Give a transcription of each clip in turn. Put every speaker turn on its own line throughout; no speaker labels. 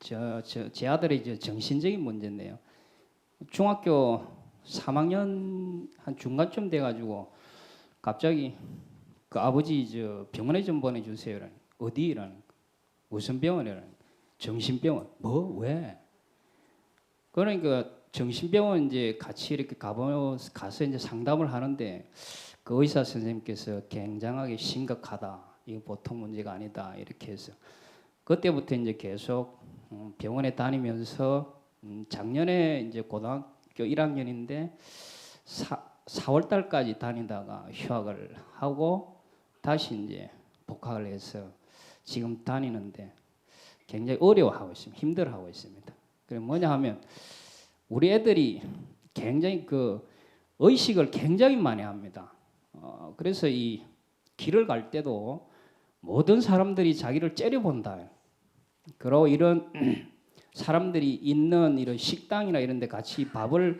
제 아들의 이제 정신적인 문제인데요. 중학교 3학년 한 중간쯤 돼가지고 갑자기 그 아버지 저 병원에 좀 보내주세요. 어디라는 무슨 병원이라는 정신병원. 뭐 왜? 그러니까 정신병원 이제 같이 이렇게 가서 이제 상담을 하는데 그 의사 선생님께서 굉장하게 심각하다. 이거 보통 문제가 아니다. 이렇게 해서 그때부터 이제 계속 병원에 다니면서 작년에 이제 고등학교 1학년인데 4월 달까지 다니다가 휴학을 하고 다시 이제 복학을 해서 지금 다니는데 굉장히 어려워하고 있습니다. 힘들어하고 있습니다. 그게 뭐냐 하면 우리 애들이 굉장히 그 의식을 굉장히 많이 합니다. 그래서 이 길을 갈 때도 모든 사람들이 자기를 째려본다. 그리고 이런 사람들이 있는 이런 식당이나 이런 데 같이 밥을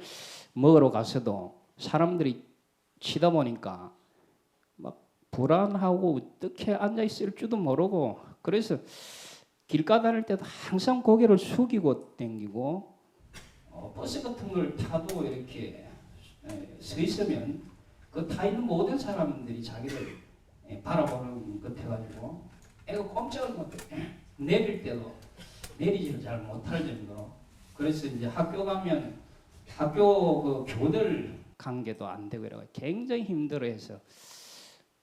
먹으러 가서도 사람들이 치다 보니까 막 불안하고 어떻게 앉아 있을 줄도 모르고 그래서 길가 다닐 때도 항상 고개를 숙이고 댕기고 버스 같은 걸 타도 이렇게 서 있으면 그 타 있는 모든 사람들이 자기를 바라보는 것 같아가지고 애가 꼼짝을 못해. 내릴 때도 내리지를 잘 못할 정도로 그래서 이제 학교 가면 학교 그 교들 관계도 안 되고 이래가 굉장히 힘들어해서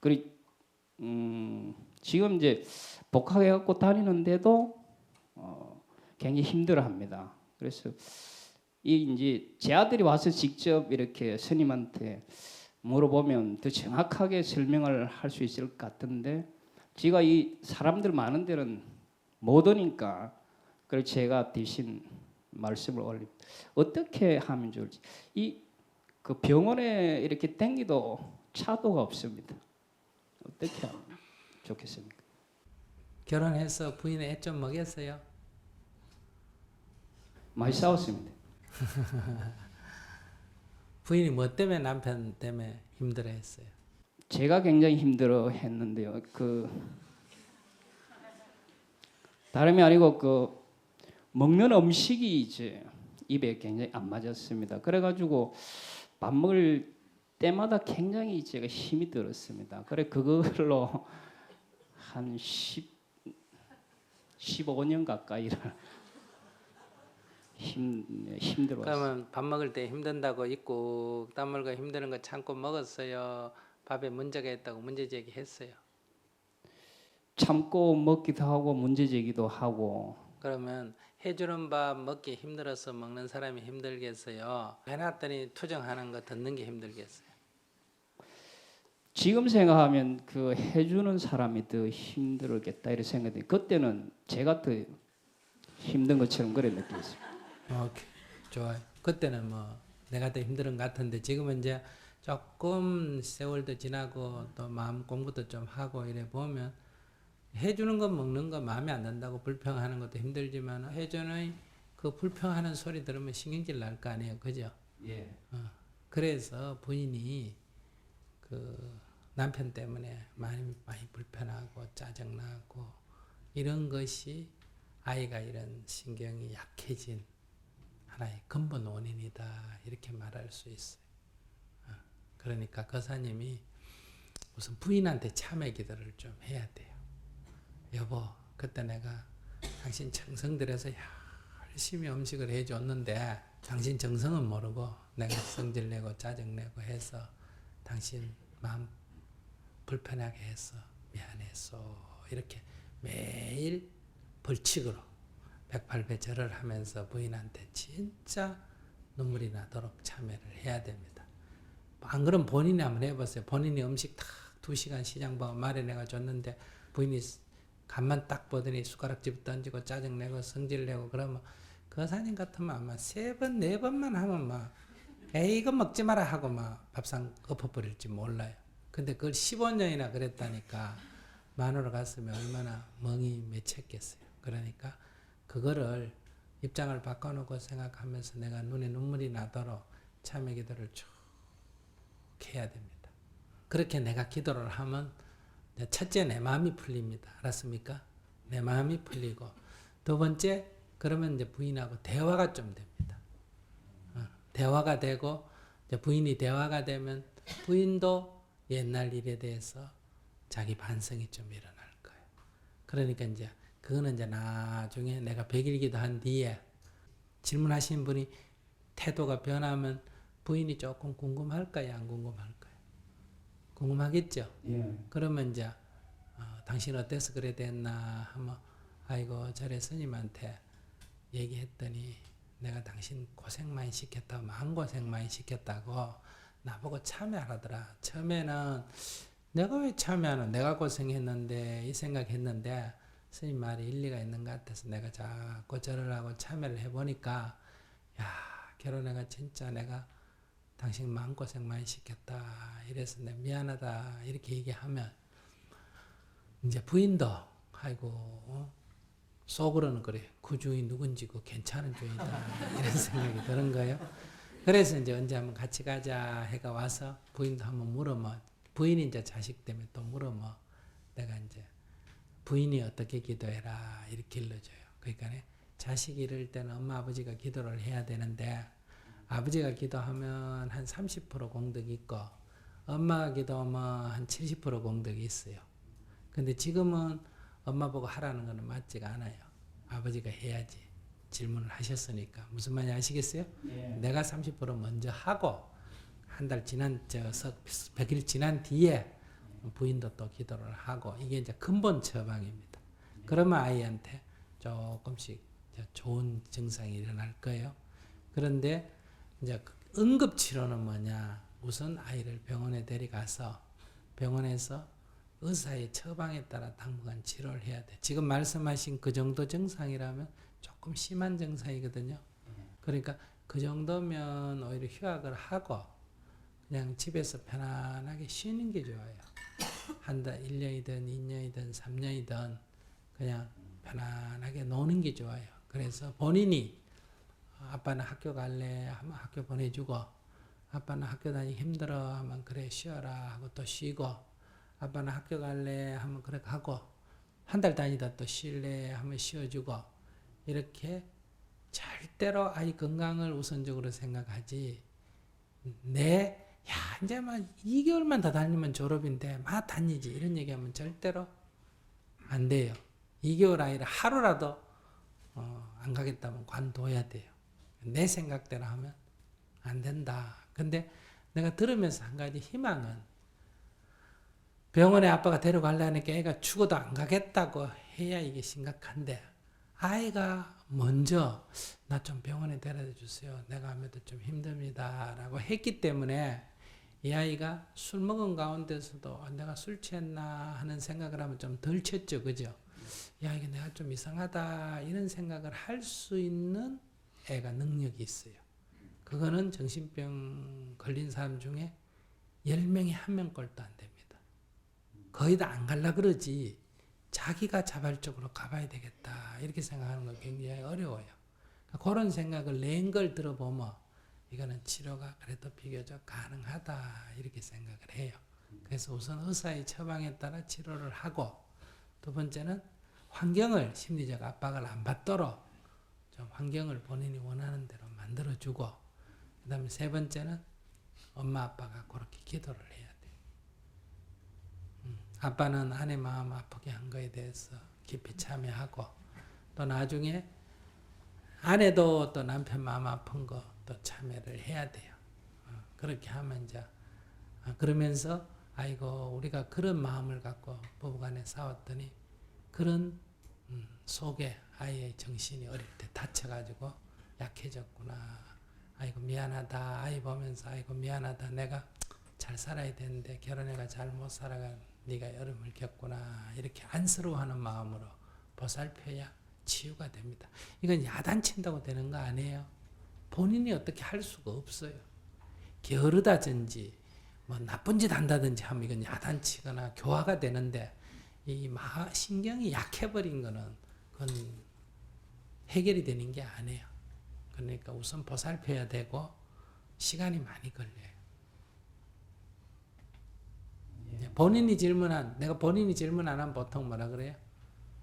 그리 지금 이제 복학해갖고 다니는데도 굉장히 힘들어합니다. 그래서 이 이제 제 아들이 와서 직접 이렇게 스님한테 물어보면 더 정확하게 설명을 할 수 있을 것 같은데 제가 이 사람들 많은 데는 못 오니까 그래서 제가 대신 말씀을 올립니다. 어떻게 하면 좋을지 이 그 병원에 이렇게 댕기도 차도가 없습니다. 어떻게 하면 좋겠습니까?
결혼해서 부인의 애 좀 먹였어요?
많이 싸웠습니다.
부인이 뭐 때문에 남편 때문에 힘들어했어요?
제가 굉장히 힘들어했는데요. 그 다름이 아니고 그 먹는 음식이 이제 입에 굉장히 안 맞았습니다. 그래가지고 밥 먹을 때마다 굉장히 제가 힘이 들었습니다. 그래 그걸로 한 15년 가까이를 힘들었어요.
그러면 밥 먹을 때 힘든다고 있고 땀 흘고 힘드는 거 참고 먹었어요? 밥에 문제가 있다고 문제 제기했어요?
참고 먹기도 하고 문제 제기도 하고.
그러면 해주는 밥 먹기 힘들어서 먹는 사람이 힘들겠어요? 해놨더니 투정하는 거 듣는 게 힘들겠어요?
지금 생각하면 그 해주는 사람이 더 힘들겠다 이런 생각이 그때는 제가 더 힘든 것처럼 그래 느꼈습니다.
오케이, 좋아요. 그때는 뭐 내가 더 힘든 것 같은데 지금은 이제 조금 세월도 지나고 또 마음 공부도 좀 하고 이래 보면 해주는 거 먹는 거 마음에 안 든다고 불평하는 것도 힘들지만 해주는 그 불평하는 소리 들으면 신경질 날 거 아니에요, 그죠?
예.
그래서 부인이 그 남편 때문에 많이 불편하고 짜증나고 이런 것이 아이가 이런 신경이 약해진 하나의 근본 원인이다 이렇게 말할 수 있어요. 그러니까 거사님이 우선 부인한테 참회 기도를 좀 해야 돼요. 여보, 그때 내가 당신 정성 들여서 열심히 음식을 해줬는데 당신 정성은 모르고 내가 성질내고 짜증내고 해서 당신 마음 불편하게 해서 미안했어. 이렇게 매일 벌칙으로 108배 절을 하면서 부인한테 진짜 눈물이 나도록 참여를 해야 됩니다. 안 그러면 본인이 한번 해보세요. 본인이 음식 딱 2시간 시장밥 마련해가 줬는데 부인이 간만 딱 보더니 숟가락집 던지고 짜증내고 성질내고 그러면 그 사님 같으면 아마 3번, 4번만 하면 막 에이 이거 먹지 마라 하고 막 밥상 엎어버릴지 몰라요. 근데 그걸 15년이나 그랬다니까 마누라 갔으면 얼마나 멍이 맺혔겠어요. 그러니까 그거를 입장을 바꿔놓고 생각하면서 내가 눈에 눈물이 나도록 참회 기도를 쭉 해야 됩니다. 그렇게 내가 기도를 하면 첫째 내 마음이 풀립니다. 알았습니까? 내 마음이 풀리고 두 번째 그러면 이제 부인하고 대화가 좀 됩니다. 대화가 되고 이제 부인이 대화가 되면 부인도 옛날 일에 대해서 자기 반성이 좀 일어날 거예요. 그러니까 이제 그거는 이제 나중에 내가 100일 기도한 뒤에 질문하신 분이 태도가 변하면 부인이 조금 궁금할까요? 안 궁금할까요? 궁금하겠죠?
예.
그러면 이제 당신 어때서 그래 됐나 하면 아이고 저래 스님한테 얘기했더니 내가 당신 고생 많이 시켰다고 마음고생 많이 시켰다고 나보고 참여하더라. 처음에는 내가 왜 참여하는 내가 고생했는데 이 생각했는데 스님 말이 일리가 있는 것 같아서 내가 자꾸 절을 하고 참여를 해보니까 야 결혼해가 진짜 내가 당신 마음고생 많이 시켰다 이래서 내가 미안하다 이렇게 얘기하면 이제 부인도 아이고 속으로는 그래 그 주인 누군지 그 괜찮은 주인이다 이런 생각이 드는 거예요. 그래서 이제 언제 한번 같이 가자 해가 와서 부인도 한번 물으면 부인이 이제 자식 때문에 또 물으면 내가 이제 부인이 어떻게 기도해라 이렇게 일러줘요. 그러니까 자식이 이럴 때는 엄마 아버지가 기도를 해야 되는데 아버지가 기도하면 한 30% 공덕이 있고 엄마가 기도하면 한 70% 공덕이 있어요. 근데 지금은 엄마 보고 하라는 거는 맞지가 않아요. 아버지가 해야지. 질문을 하셨으니까. 무슨 말인지 아시겠어요?
예.
내가 30% 먼저 하고 한 달 지난 100일 지난 뒤에 부인도 또 기도를 하고 이게 이제 근본 처방입니다. 그러면 아이한테 조금씩 좋은 증상이 일어날 거예요. 그런데 이제 응급 치료는 뭐냐? 우선 아이를 병원에 데려가서 병원에서 의사의 처방에 따라 당분간 치료를 해야 돼. 지금 말씀하신 그 정도 증상이라면 조금 심한 증상이거든요. 그러니까 그 정도면 오히려 휴학을 하고 그냥 집에서 편안하게 쉬는 게 좋아요. 한 달, 1년이든 2년이든 3년이든 그냥 편안하게 노는 게 좋아요. 그래서 본인이 아빠는 학교 갈래 하면 학교 보내주고 아빠는 학교 다니기 힘들어 하면 그래 쉬어라 하고 또 쉬고 아빠는 학교 갈래 하면 그렇게 하고 한 달 다니다 또 쉴래 하면 쉬어주고 이렇게 절대로 아이 건강을 우선적으로 생각하지 이제 막 2개월만 더 다니면 졸업인데 막 다니지 이런 얘기하면 절대로 안 돼요. 2개월 아이를 하루라도 안 가겠다면 관둬야 돼요. 내 생각대로 하면 안 된다. 근데 내가 들으면서 한 가지 희망은 병원에 아빠가 데려가려니까 애가 죽어도 안 가겠다고 해야 이게 심각한데 아이가 먼저 나 좀 병원에 데려다 주세요. 내가 아무래도 좀 힘듭니다. 라고 했기 때문에 이 아이가 술 먹은 가운데서도 내가 술 취했나 하는 생각을 하면 좀 덜 취했죠. 그죠? 야, 이게 내가 좀 이상하다. 이런 생각을 할 수 있는 애가 능력이 있어요. 그거는 정신병 걸린 사람 중에 10명에 1명 꼴도 안 됩니다. 거의 다 안 갈라 그러지. 자기가 자발적으로 가봐야 되겠다. 이렇게 생각하는 건 굉장히 어려워요. 그런 생각을 낸 걸 들어보면 이거는 치료가 그래도 비교적 가능하다. 이렇게 생각을 해요. 그래서 우선 의사의 처방에 따라 치료를 하고 두 번째는 환경을 심리적 압박을 안 받도록 좀 환경을 본인이 원하는 대로 만들어주고 그 다음에 세 번째는 엄마 아빠가 그렇게 기도를 해야 돼요. 아빠는 아내 마음 아프게 한 거에 대해서 깊이 참여하고 또 나중에 아내도 또 남편 마음 아픈 거 또 참여를 해야 돼요. 그렇게 하면 이제 그러면서 아이고 우리가 그런 마음을 갖고 부부간에 싸웠더니 그런 속에 아이의 정신이 어릴 때 다쳐가지고 약해졌구나. 아이고 미안하다. 아이 보면서 아이고 미안하다. 내가 잘 살아야 되는데 결혼해가 잘 못 살아가 네가 어려움을 겪구나. 이렇게 안쓰러워하는 마음으로 보살펴야 치유가 됩니다. 이건 야단친다고 되는 거 아니에요. 본인이 어떻게 할 수가 없어요. 게으르다든지 뭐 나쁜 짓 한다든지 하면 이건 야단치거나 교화가 되는데 이 신경이 약해버린 거는 그건 해결이 되는 게 아니에요. 그러니까 우선 보살펴야 되고 시간이 많이 걸려요. 본인이 질문 안 하면 보통 뭐라 그래요?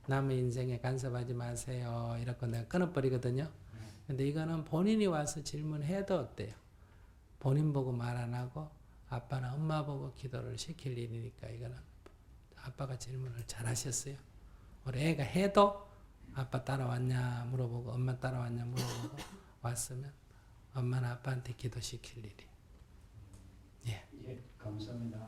남의 인생에 간섭하지 마세요. 이렇게 내가 끊어버리거든요. 근데 이거는 본인이 와서 질문해도 어때요? 본인 보고 말 안 하고 아빠나 엄마 보고 기도를 시킬 일이니까 이거는 아빠가 질문을 잘 하셨어요. 우리 애가 해도 아빠 따라왔냐 물어보고 엄마 따라왔냐 물어보고 왔으면 엄마나 아빠한테 기도시킬 일이. 예.
예, 감사합니다.